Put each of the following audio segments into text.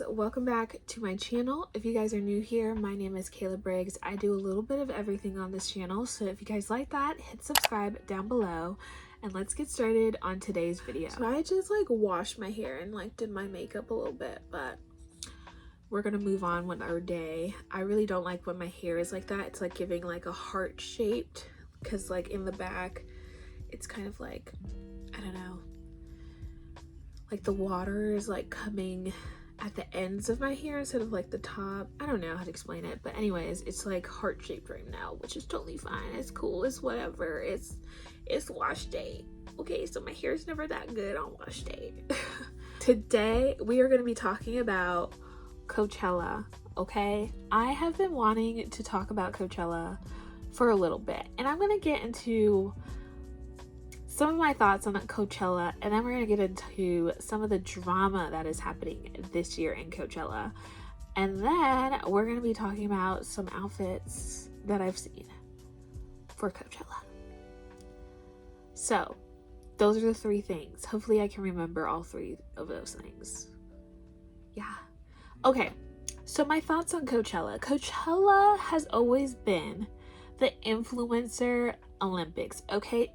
welcome back to my channel. If you guys are new here, my name is Kayla Briggs. I do a little bit of everything on this channel, so if you guys like that, hit subscribe down below and let's get started on today's video. So I just washed my hair and did my makeup a little bit, but we're gonna move on with our day. I really don't like when my hair is like that. It's like giving a heart shaped, because in the back it's kind of I don't know, the water is coming at the ends of my hair instead of the top. I don't know how to explain it, but anyways, it's heart shaped right now, which is totally fine. It's cool, it's whatever. It's wash day. Okay, so my hair is never that good on wash day. Today we are going to be talking about Coachella. Okay, I have been wanting to talk about Coachella for a little bit, and I'm going to get into some of my thoughts on Coachella, and then we're going to get into some of the drama that is happening this year in Coachella, and then we're going to be talking about some outfits that I've seen for Coachella. So those are the three things. Hopefully I can remember all three of those things. Yeah. Okay, so my thoughts on Coachella. Coachella has always been the influencer Olympics. Okay,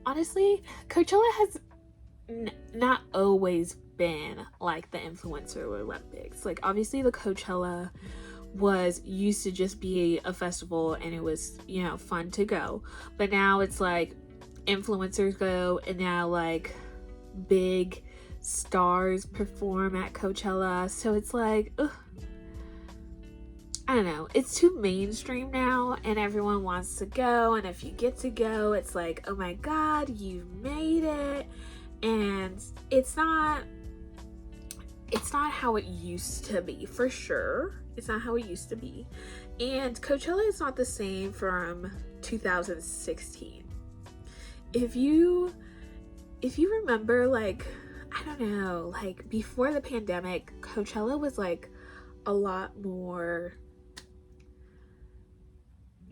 honestly, Coachella has not always been like the influencer Olympics. Obviously the Coachella used to just be a festival and it was, fun to go, but now it's influencers go, and now big stars perform at Coachella, so it's ugh. I don't know, it's too mainstream now and everyone wants to go, and if you get to go, it's oh my god, you made it. And it's not how it used to be, for sure. It's not how it used to be. And Coachella is not the same from 2016. If you remember, I don't know, before the pandemic, Coachella was a lot more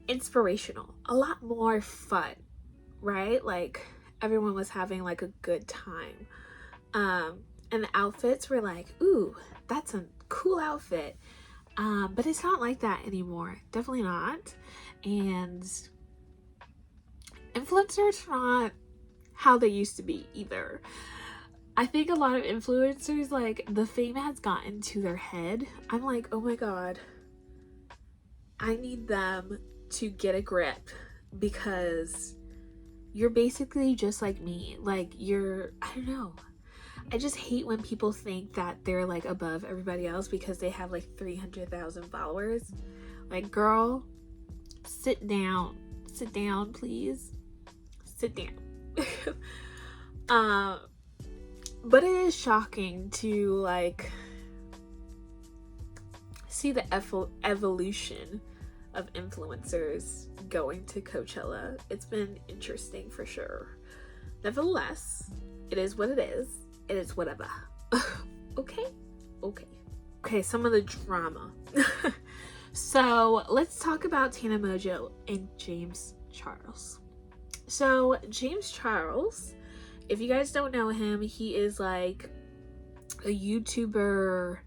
inspirational, a lot more fun, right? Everyone was having a good time, and the outfits were ooh, that's a cool outfit, but it's not like that anymore, definitely not. And influencers are not how they used to be either. I think a lot of influencers, the fame has gotten to their head. I'm oh my god, I need them to get a grip, because you're basically just like me. I don't know, I just hate when people think that they're above everybody else because they have 300,000 followers. Girl, sit down please, sit down. But it is shocking to see the evolution of influencers going to Coachella. It's been interesting for sure. Nevertheless, it is what it is. It is whatever. Okay, some of the drama. So let's talk about Tana Mongeau and James Charles. So James Charles, if you guys don't know him, he is a YouTuber,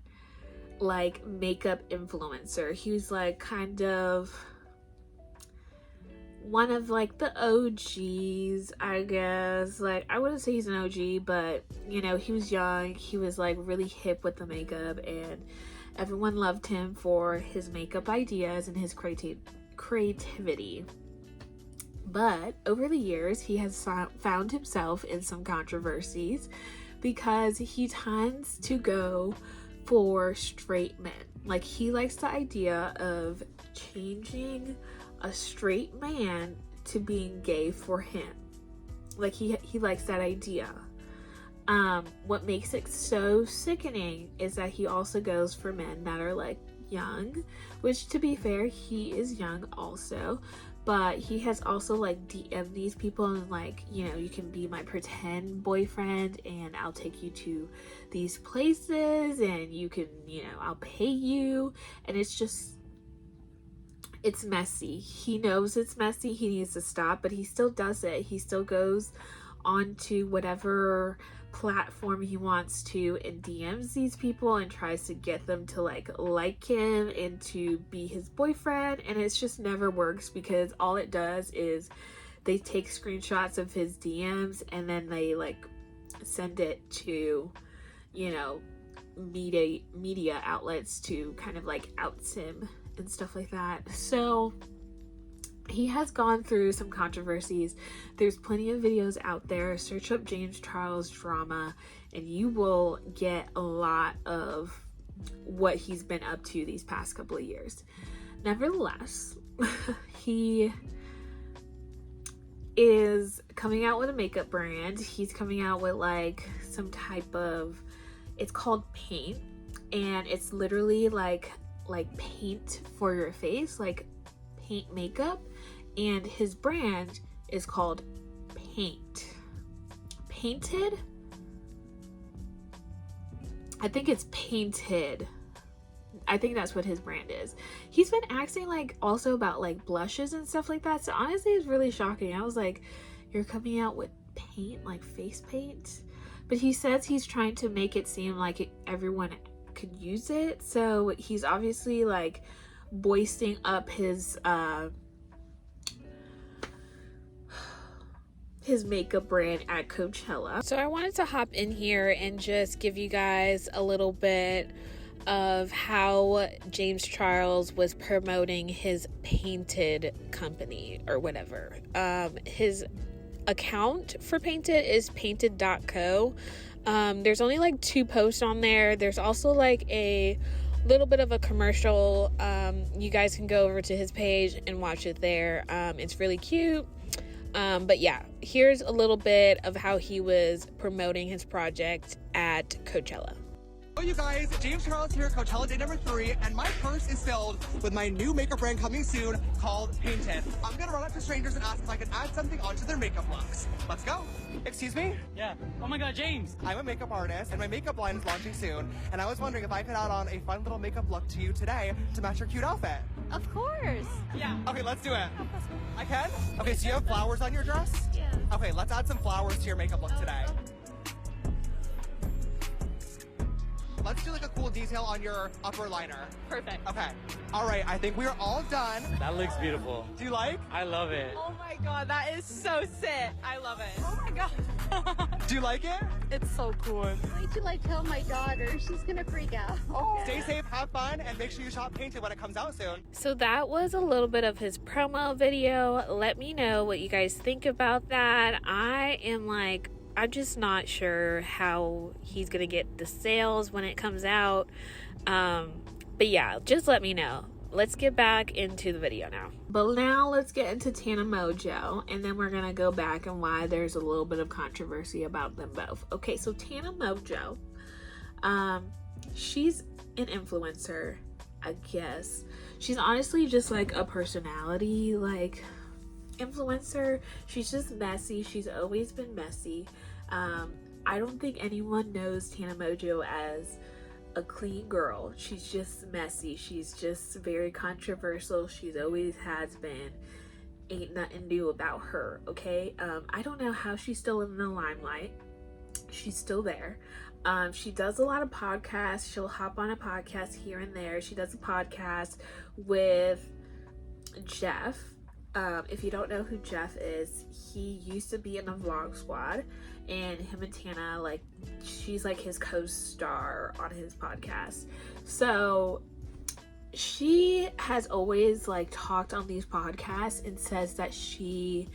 makeup influencer. He was kind of one of the OGs, I guess. I wouldn't say he's an OG, but he was young, he was really hip with the makeup, and everyone loved him for his makeup ideas and his creativity. But over the years, he has found himself in some controversies because he tends to go for straight men. He likes the idea of changing a straight man to being gay for him. He likes that idea. What makes it so sickening is that he also goes for men that are young, which, to be fair, he is young also, but he has also DM'd these people and you can be my pretend boyfriend and I'll take you to these places and you can, I'll pay you. And it's messy. He knows it's messy. He needs to stop, but he still does it. He still goes onto whatever platform he wants to and DMs these people and tries to get them to like him and to be his boyfriend, and it just never works because all it does is they take screenshots of his DMs and then they like send it to, you know, media outlets to kind of like out him and stuff like that. So he has gone through some controversies. There's plenty of videos out there. Search up James Charles drama and you will get a lot of what he's been up to these past couple of years. Nevertheless, he is coming out with a makeup brand. He's coming out with like some type of, it's called paint, and it's literally like paint for your face, like paint makeup, and his brand is called Painted. I think it's Painted. I think that's what his brand is. He's been acting like also about like blushes and stuff like that. So honestly, it's really shocking. I was like, you're coming out with paint, like face paint? But he says he's trying to make it seem like everyone could use it. So he's obviously like boosting up his makeup brand at Coachella. So I wanted to hop in here and just give you guys a little bit of how James Charles was promoting his Painted company or whatever. His account for Painted is painted.co. There's only like 2 posts on there. There's also like a little bit of a commercial. You guys can go over to his page and watch it there. It's really cute. But yeah, here's a little bit of how he was promoting his project at Coachella. Hello you guys, James Charles here, Coachella day number 3, and my purse is filled with my new makeup brand coming soon called Painted. I'm gonna run up to strangers and ask if I can add something onto their makeup looks. Let's go. Excuse me? Yeah. Oh my god, James! I'm a makeup artist and my makeup line is launching soon, and I was wondering if I could add on a fun little makeup look to you today to match your cute outfit. Of course. Yeah. Okay, let's do it. I can? Okay, so you have flowers on your dress? Yeah. Okay, let's add some flowers to your makeup look today. Let's do like a cool detail on your upper liner. Perfect. Okay. All right, I think we're all done. That looks beautiful. Do you like? I love it. Oh my god, that is so sick. I love it. Oh my god. Do you like it? It's so cool. Wait till I tell my daughter. She's gonna freak out. Oh. Stay safe, have fun, and make sure you shop Painted when it comes out soon. So that was a little bit of his promo video. Let me know what you guys think about that. I'm just not sure how he's gonna get the sales when it comes out. But yeah, just let me know. Let's get back into the video now. But now let's get into Tana Mongeau, and then we're gonna go back and why there's a little bit of controversy about them both. Okay, so Tana Mongeau, she's an influencer, I guess. She's honestly just like a personality, like influencer. She's just messy. She's always been messy. I don't think anyone knows Tana Mongeau as a clean girl. She's just messy. She's just very controversial. She's always has been. Ain't nothing new about her, okay? I don't know how she's still in the limelight. She's still there. She does a lot of podcasts. She'll hop on a podcast here and there. She does a podcast with Jeff. If you don't know who Jeff is, he used to be in the Vlog Squad, and him and Tana, like, she's like his co-star on his podcast. So she has always like talked on these podcasts and says that she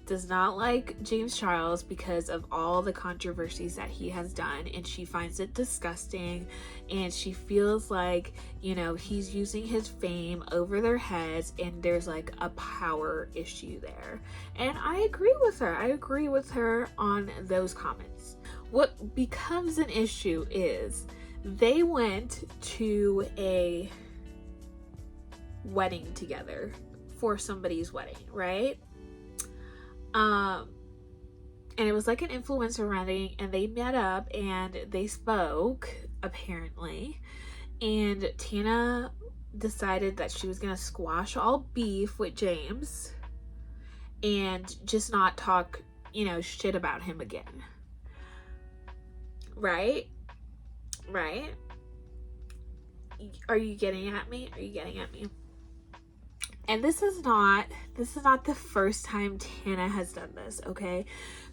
does not like James Charles because of all the controversies that he has done, and she finds it disgusting, and she feels like, you know, he's using his fame over their heads, and there's like a power issue there. And I agree with her. I agree with her on those comments. What becomes an issue is they went to a wedding together for somebody's wedding, right? And it was like an influencer wedding, and they met up and they spoke, apparently, and Tana decided that she was gonna squash all beef with James and just not talk you know, shit about him again. Right? Right? Are you getting at me? Are you getting at me? And this is not the first time Tana has done this, okay?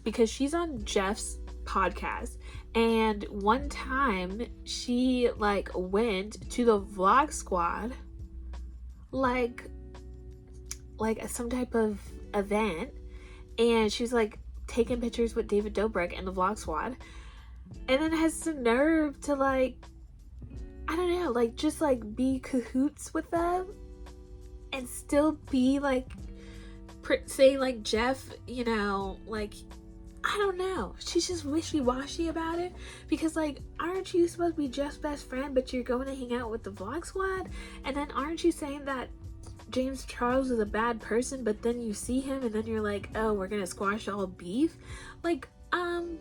Because she's on Jeff's podcast, and one time she like went to the vlog squad, like some type of event, and she was like taking pictures with David Dobrik and the vlog squad, and then has the nerve to like, I don't know, like just like be cahoots with them and still be like saying like Jeff, you know, like, I don't know, she's just wishy-washy about it, because like, aren't you supposed to be Jeff's best friend, but you're going to hang out with the vlog squad? And then aren't you saying that James Charles is a bad person, but then you see him and then you're like, oh, we're gonna squash all beef? Like, I'm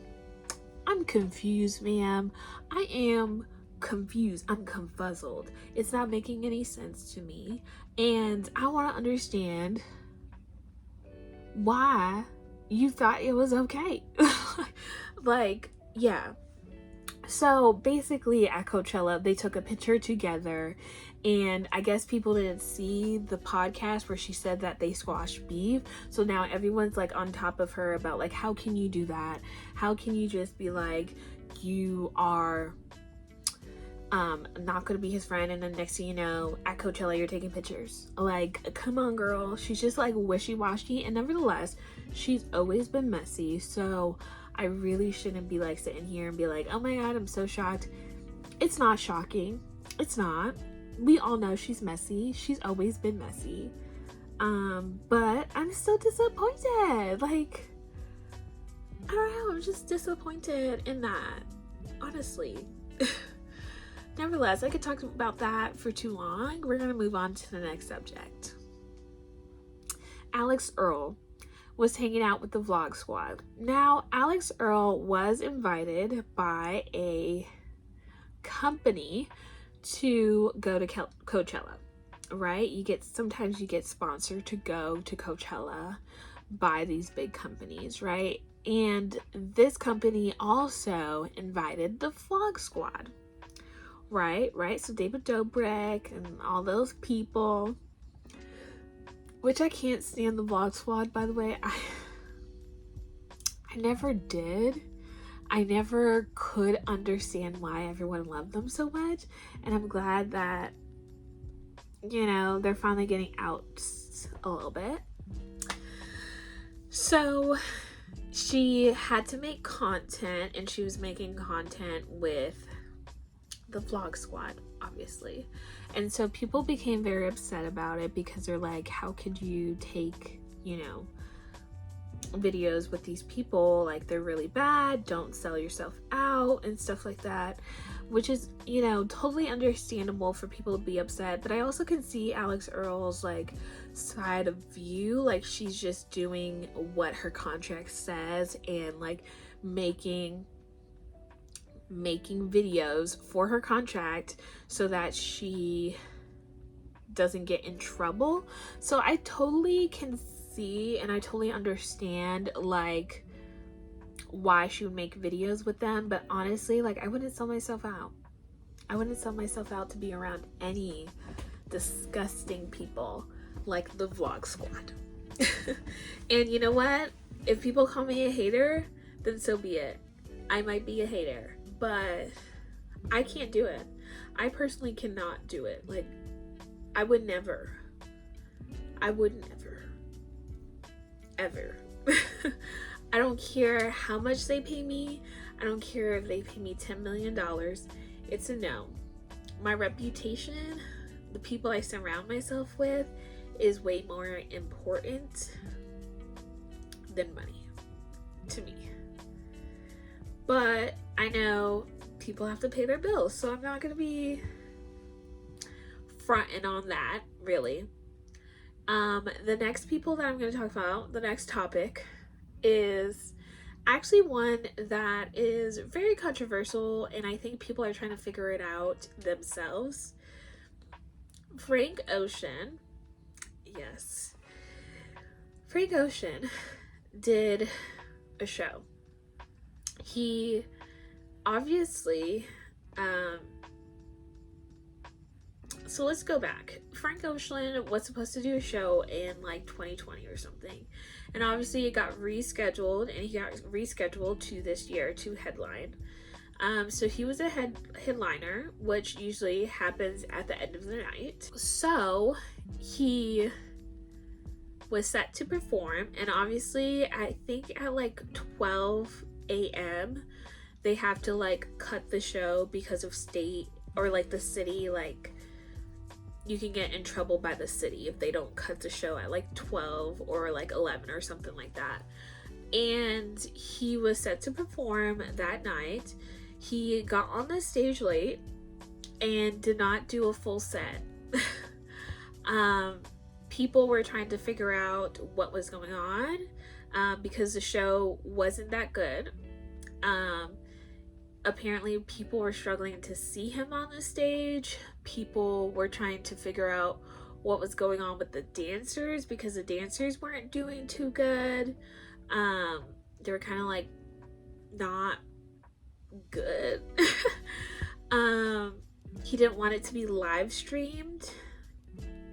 confused, ma'am. I am confused. I'm confuzzled. It's not making any sense to me, and I want to understand why you thought it was okay. Like, yeah. So basically at Coachella, they took a picture together, and I guess people didn't see the podcast where she said that they squashed beef. So now everyone's like on top of her about like, how can you do that? How can you just be like, you are not gonna be his friend, and then next thing you know, at Coachella you're taking pictures? Like, come on, girl. She's just like wishy-washy, and nevertheless, she's always been messy. So I really shouldn't be like sitting here and be like, oh my god, I'm so shocked. It's not shocking. It's not. We all know she's messy. She's always been messy. But I'm still disappointed. Like, I don't know, I'm just disappointed in that, honestly. Nevertheless, I could talk about that for too long. We're gonna move on to the next subject. Earle was hanging out with the vlog squad. Now, Earle was invited by a company to go to Coachella, right? Sometimes you get sponsored to go to Coachella by these big companies, right? And this company also invited the vlog squad. Right. So David Dobrik and all those people, which I can't stand the vlog squad, by the way. I never did. I never could understand why everyone loved them so much. And I'm glad that, you know, they're finally getting out a little bit. So she had to make content, and she was making content with the vlog squad, obviously. And so people became very upset about it, because they're like, how could you take, you know, videos with these people? Like, they're really bad. Don't sell yourself out and stuff like that, which is, you know, totally understandable for people to be upset. But I also can see Earle's like side of view. Like, she's just doing what her contract says, and like making videos for her contract so that she doesn't get in trouble. So I totally can see, and I totally understand like why she would make videos with them. But honestly, like, I wouldn't sell myself out. I wouldn't sell myself out to be around any disgusting people like the vlog squad. And you know what? If people call me a hater, then so be it. I might be a hater, but I can't do it. I personally cannot do it. Like, I would never, ever. I don't care how much they pay me. I don't care if they pay me $10 million. It's a no. My reputation, the people I surround myself with, is way more important than money to me. But I know people have to pay their bills, so I'm not going to be fronting on that, really. The next people that I'm going to talk about, the next topic, is actually one that is very controversial, and I think people are trying to figure it out themselves. Frank Ocean, yes. Frank Ocean did a show. He obviously, so let's go back. Frank Ocean was supposed to do a show in like 2020 or something, and obviously it got rescheduled, and he got rescheduled to this year to headline. So he was a headliner, which usually happens at the end of the night. So he was set to perform, and obviously I think at like 12 a.m. they have to like cut the show because of state or like the city, like you can get in trouble by the city if they don't cut the show at like 12 or like 11 or something like that. And he was set to perform that night. He got on the stage late and did not do a full set. People were trying to figure out what was going on because the show wasn't that good. Apparently people were struggling to see him on the stage. People were trying to figure out what was going on with the dancers because the dancers weren't doing too good. They were kind of like not good. He didn't want it to be live streamed,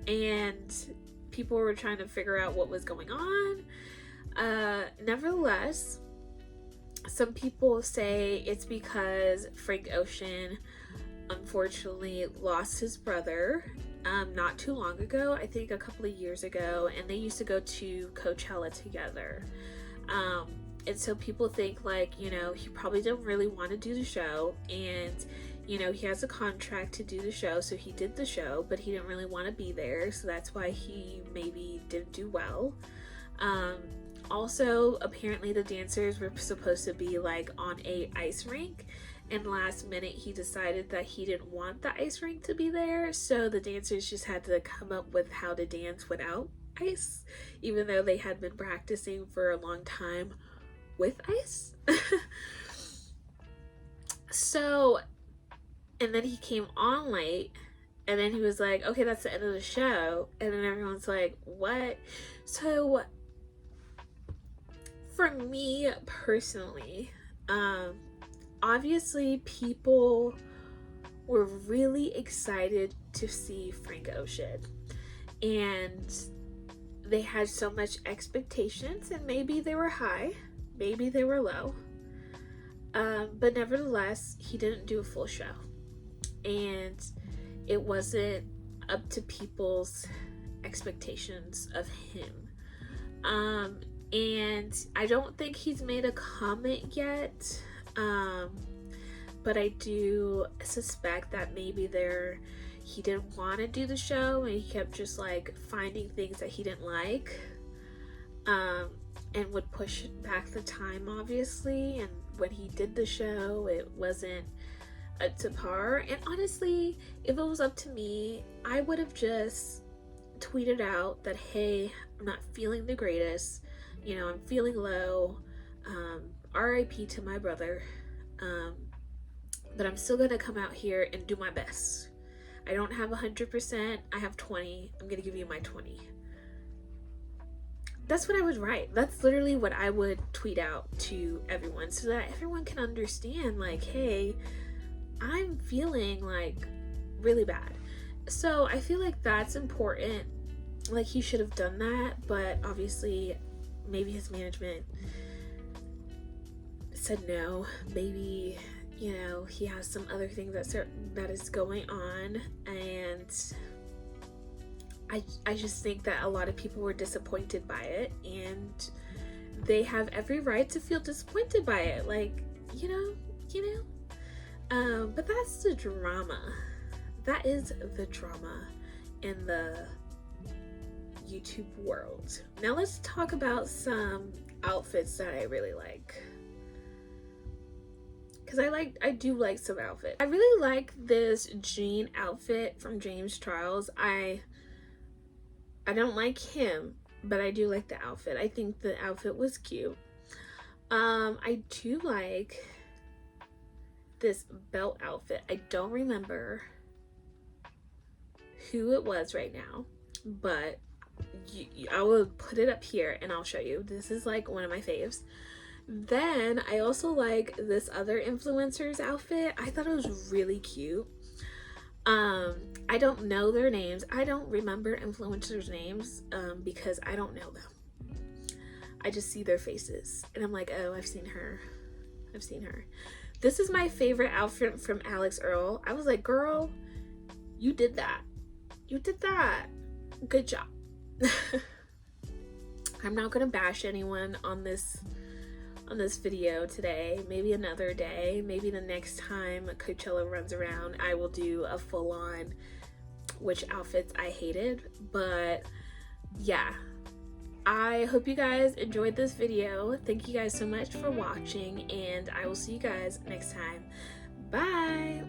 and people were trying to figure out what was going on. Nevertheless, some people say it's because Frank Ocean unfortunately lost his brother not too long ago, I think a couple of years ago, and they used to go to Coachella together. And so people think like, you know, he probably didn't really want to do the show, and you know, he has a contract to do the show, so he did the show, but he didn't really want to be there, so that's why he maybe didn't do well. Also, apparently the dancers were supposed to be like on a ice rink, and last minute he decided that he didn't want the ice rink to be there, so the dancers just had to come up with how to dance without ice, even though they had been practicing for a long time with ice. So, and then he came on late, and then he was like, okay, that's the end of the show, and then everyone's like, what? So for me personally, obviously people were really excited to see Frank Ocean, and they had so much expectations, and maybe they were high, maybe they were low, but nevertheless he didn't do a full show, and it wasn't up to people's expectations of him. And I don't think he's made a comment yet, but I do suspect that maybe he didn't want to do the show, and he kept just like finding things that he didn't like, and would push back the time, obviously. And when he did the show, it wasn't up to par. And honestly, if it was up to me, I would have just tweeted out that, hey, I'm not feeling the greatest, you know, I'm feeling low, RIP to my brother, but I'm still gonna come out here and do my best. I don't have 100%, I have 20, I'm gonna give you my 20. That's what I would write. That's literally what I would tweet out to everyone, so that everyone can understand, like, hey, I'm feeling like really bad. So I feel like that's important. Like, he should have done that, but obviously maybe his management said no. Maybe, you know, he has some other thing that is going on, and I just think that a lot of people were disappointed by it, and they have every right to feel disappointed by it. Like, you know. But that's the drama. That is the drama in the YouTube world. Now let's talk about some outfits that I really like. Because I do like some outfits. I really like this jean outfit from James Charles. I don't like him, but I do like the outfit. I think the outfit was cute. I do like this belt outfit. I don't remember who it was right now, but I will put it up here and I'll show you. This is like one of my faves. Then I also like this other influencer's outfit. I thought it was really cute. I don't know their names. I don't remember influencers' names because I don't know them. I just see their faces and I'm like, oh, I've seen her. I've seen her. This is my favorite outfit from Alix Earle. I was like, girl, you did that. You did that. Good job. I'm not gonna bash anyone on this video today. Maybe another day. Maybe the next time Coachella runs around, I will do a full-on which outfits I hated. But yeah, I hope you guys enjoyed this video. Thank you guys so much for watching, and I will see you guys next time. Bye.